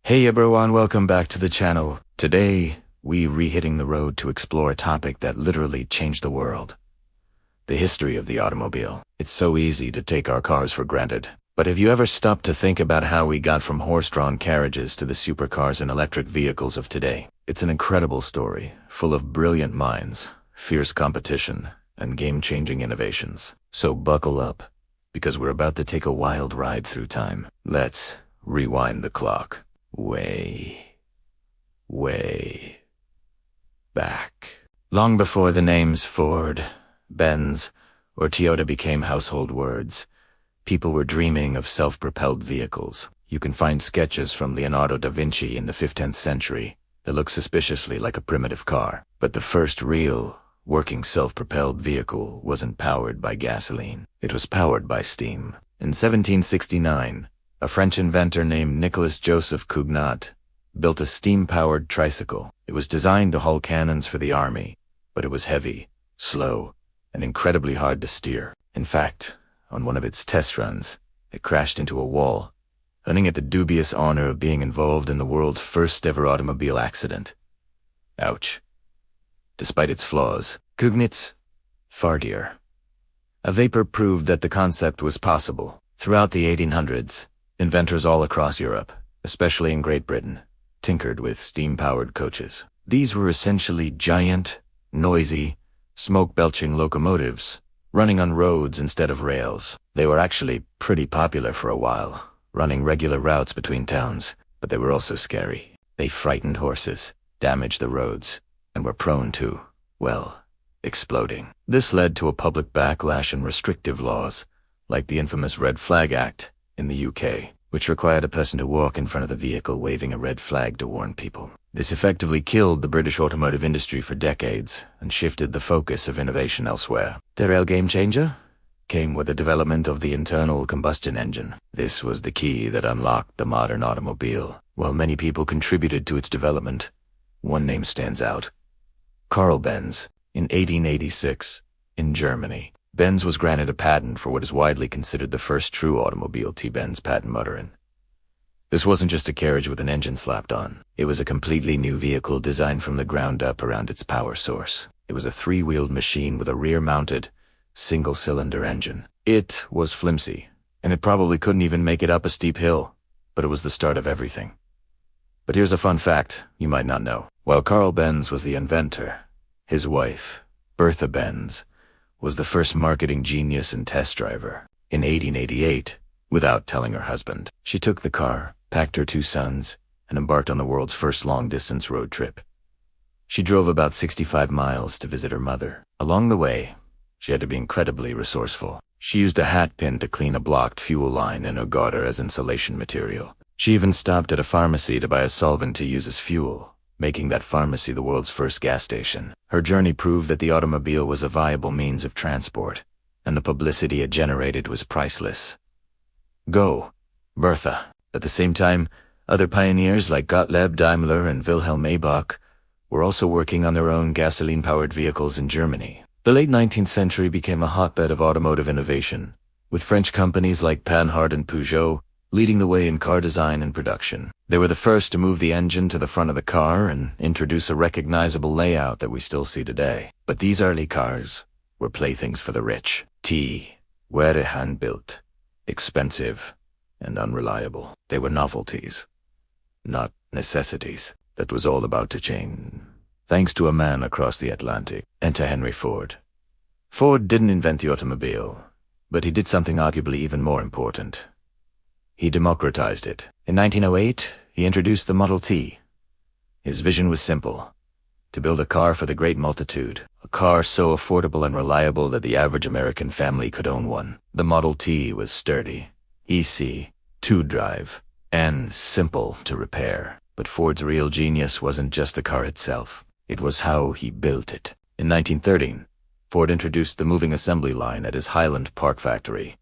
Hey everyone, welcome back to the channel. Today, we re-hitting the road to explore a topic that literally changed the world. The history of the automobile. It's so easy to take our cars for granted. But have you ever stopped to think about how we got from horse-drawn carriages to the supercars and electric vehicles of today? It's an incredible story, full of brilliant minds, fierce competition, and game-changing innovations. So buckle up, because we're about to take a wild ride through time. Let's rewind the clock. Way back. Long before the names Ford, Benz, or Toyota became household words, people were dreaming of self-propelled vehicles. You can find sketches from Leonardo da Vinci in the 15th century that look suspiciously like a primitive car. But the first real, working self-propelled vehicle wasn't powered by gasoline. It was powered by steam. In 1769, a French inventor named Nicolas Joseph Cugnot built a steam-powered tricycle. It was designed to haul cannons for the army, but it was heavy, slow, and incredibly hard to steer. In fact, on one of its test runs, it crashed into a wall, earning it the dubious honor of being involved in the world's first-ever automobile accident. Ouch. Despite its flaws, Cugnot's fartier. A vapor proved that the concept was possible. Throughout the 1800s, inventors all across Europe, especially in Great Britain, tinkered with steam-powered coaches. These were essentially giant, noisy, smoke-belching locomotives, running on roads instead of rails. They were actually pretty popular for a while, running regular routes between towns, but they were also scary. They frightened horses, damaged the roads, and were prone to, well, exploding. This led to a public backlash and restrictive laws, like the infamous Red Flag Act in the UK, which required a person to walk in front of the vehicle waving a red flag to warn people. This effectively killed the British automotive industry for decades and shifted the focus of innovation elsewhere. The real game changer came with the development of the internal combustion engine. This was the key that unlocked the modern automobile. While many people contributed to its development, one name stands out: Carl Benz. In 1886, in Germany, Benz was granted a patent for what is widely considered the first true automobile, T-Benz patent motorin. This wasn't just a carriage with an engine slapped on. It was a completely new vehicle designed from the ground up around its power source. It was a three-wheeled machine with a rear-mounted, single-cylinder engine. It was flimsy, and it probably couldn't even make it up a steep hill, but it was the start of everything. But here's a fun fact you might not know. While Carl Benz was the inventor, his wife, Bertha Benz, was the first marketing genius and test driver. In 1888, without telling her husband, she took the car, packed her two sons, and embarked on the world's first long-distance road trip. She drove about 65 miles to visit her mother. Along the way, she had to be incredibly resourceful. She used a hat pin to clean a blocked fuel line in her garter as insulation material. She even stopped at a pharmacy to buy a solvent to use as fuel, making that pharmacy the world's first gas station. Her journey proved that the automobile was a viable means of transport, and the publicity it generated was priceless. Go, Bertha. At the same time, other pioneers like Gottlieb Daimler and Wilhelm Maybach were also working on their own gasoline-powered vehicles in Germany. The late 19th century became a hotbed of automotive innovation, with French companies like Panhard and Peugeot leading the way in car design and production. They were the first to move the engine to the front of the car and introduce a recognizable layout that we still see today. But these early cars were playthings for the rich. Were hand-built, expensive, and unreliable. They were novelties, not necessities. That was all about to change, thanks to a man across the Atlantic. Enter Henry Ford. Ford didn't invent the automobile, but he did something arguably even more important. He democratized it. In 1908, he introduced the Model T. His vision was simple: to build a car for the great multitude, a car so affordable and reliable that the average American family could own one. The Model T was sturdy, easy to drive, and simple to repair. But Ford's real genius wasn't just the car itself. It was how he built it. In 1913, Ford introduced the moving assembly line at his Highland Park factory.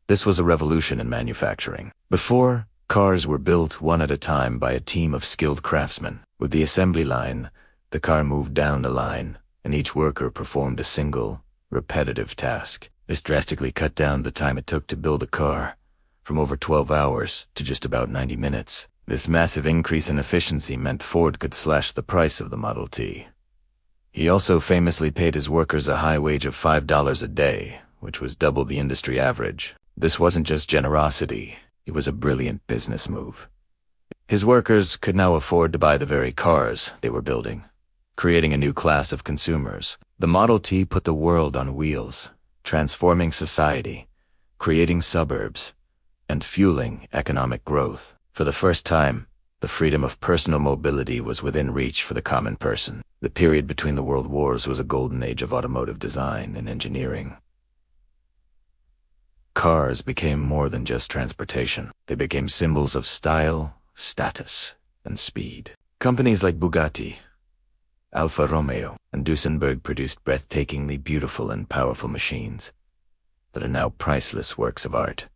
This was a revolution in manufacturing. Before, cars were built one at a time by a team of skilled craftsmen. With the assembly line, the car moved down the line, and each worker performed a single, repetitive task. This drastically cut down the time it took to build a car, from over 12 hours to just about 90 minutes. This massive increase in efficiency meant Ford could slash the price of the Model T. He also famously paid his workers a high wage of $5 a day, which was double the industry average. This wasn't just generosity, it was a brilliant business move. His workers could now afford to buy the very cars they were building, creating a new class of consumers. The Model T put the world on wheels, transforming society, creating suburbs, and fueling economic growth. For the first time, the freedom of personal mobility was within reach for the common person. The period between the world wars was a golden age of automotive design and engineering. Cars became more than just transportation. They became symbols of style, status, and speed. Companies like Bugatti, Alfa Romeo, and Duesenberg produced breathtakingly beautiful and powerful machines that are now priceless works of art.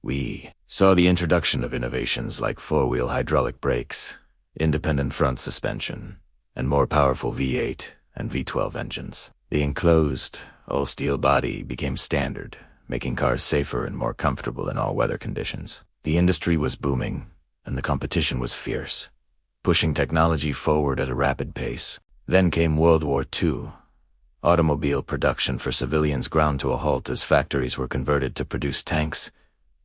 We saw the introduction of innovations like four-wheel hydraulic brakes, independent front suspension, and more powerful V8 and V12 engines. The enclosed, all-steel body became standard, making cars safer and more comfortable in all weather conditions. The industry was booming, and the competition was fierce, pushing technology forward at a rapid pace. Then came World War II. Automobile production for civilians ground to a halt as factories were converted to produce tanks,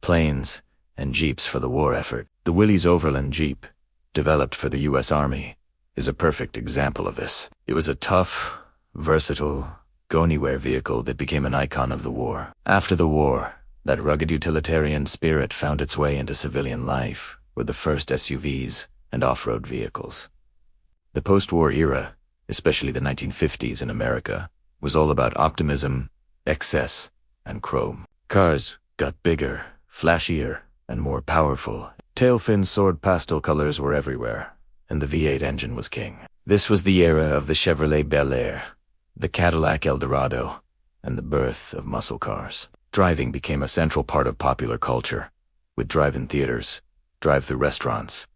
planes, and jeeps for the war effort. The Willys Overland Jeep, developed for the U.S. Army, is a perfect example of this. It was a tough, versatile, go-anywhere vehicle that became an icon of the war. After the war, that rugged utilitarian spirit found its way into civilian life with the first SUVs and off-road vehicles. The post-war era, especially the 1950s in America, was all about optimism, excess, and chrome. Cars got bigger, flashier, and more powerful. Tail-fin sword pastel colors were everywhere, and the V8 engine was king. This was the era of the Chevrolet Bel Air, the Cadillac Eldorado, and the birth of muscle cars. Driving became a central part of popular culture, with drive-in theaters, drive-through restaurants,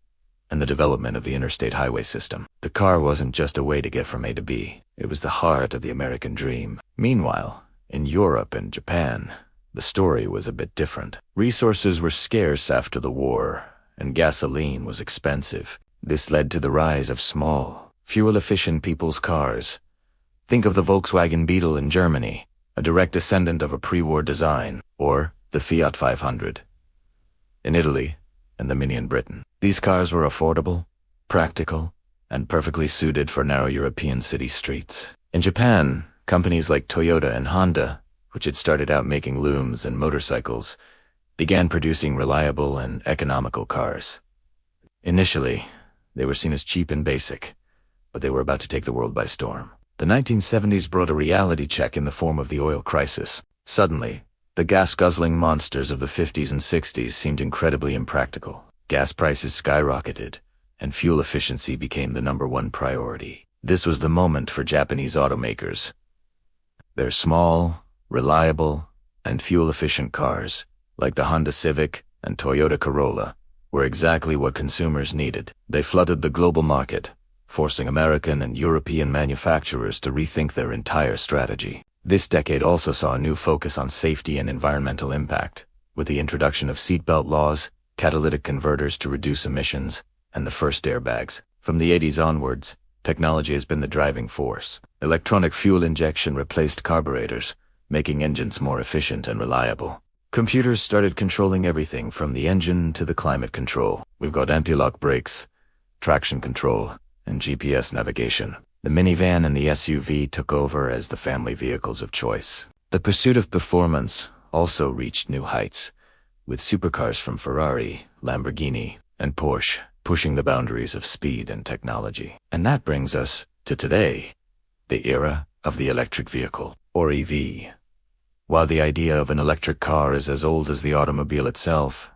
and the development of the interstate highway system. The car wasn't just a way to get from A to B, it was the heart of the American dream. Meanwhile, in Europe and Japan, the story was a bit different. Resources were scarce after the war, and gasoline was expensive. This led to the rise of small, fuel-efficient people's cars. Think of the Volkswagen Beetle in Germany, a direct descendant of a pre-war design, or the Fiat 500 in Italy, and the Mini in Britain. These cars were affordable, practical, and perfectly suited for narrow European city streets. In Japan, companies like Toyota and Honda, which had started out making looms and motorcycles, began producing reliable and economical cars. Initially, they were seen as cheap and basic, but they were about to take the world by storm. The 1970s brought a reality check in the form of the oil crisis. Suddenly, the gas-guzzling monsters of the 50s and 60s seemed incredibly impractical. Gas prices skyrocketed, and fuel efficiency became the #1 priority. This was the moment for Japanese automakers. Their small, reliable, and fuel-efficient cars, like the Honda Civic and Toyota Corolla, were exactly what consumers needed. They flooded the global market, forcing American and European manufacturers to rethink their entire strategy. This decade also saw a new focus on safety and environmental impact, with the introduction of seatbelt laws, catalytic converters to reduce emissions, and the first airbags. From the 80s onwards, technology has been the driving force. Electronic fuel injection replaced carburetors, making engines more efficient and reliable. Computers started controlling everything from the engine to the climate control. We've got anti-lock brakes, traction control, and GPS navigation. The minivan and the SUV took over as the family vehicles of choice. The pursuit of performance also reached new heights, with supercars from Ferrari, Lamborghini, and Porsche pushing the boundaries of speed and technology. And that brings us to today, the era of the electric vehicle, or EV. While the idea of an electric car is as old as the automobile itself,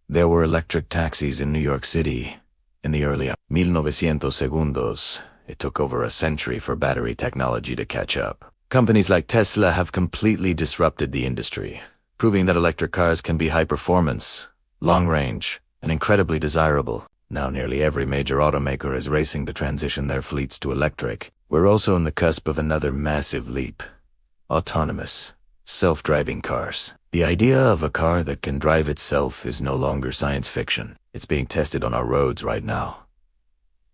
there were electric taxis in New York City in the early 1900 segundos. It took over a century for battery technology to catch up. Companies like Tesla have completely disrupted the industry, proving that electric cars can be high performance, long range, and incredibly desirable. Now nearly every major automaker is racing to transition their fleets to electric. We're also on the cusp of another massive leap: autonomous, self-driving cars. The idea of a car that can drive itself is no longer science fiction. It's being tested on our roads right now.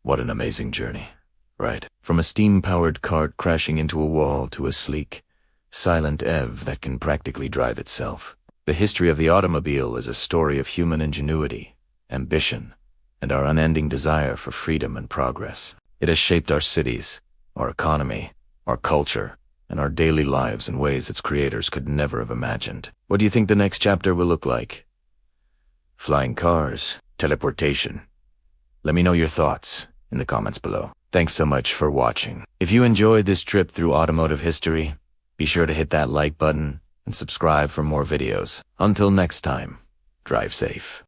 What an amazing journey, right? From a steam-powered cart crashing into a wall to a sleek, silent EV that can practically drive itself. The history of the automobile is a story of human ingenuity, ambition, and our unending desire for freedom and progress. It has shaped our cities, our economy, our culture, and our daily lives in ways its creators could never have imagined. What do you think the next chapter will look like? Flying cars, teleportation. Let me know your thoughts in the comments below. Thanks so much for watching. If you enjoyed this trip through automotive history, be sure to hit that like button and subscribe for more videos. Until next time, drive safe.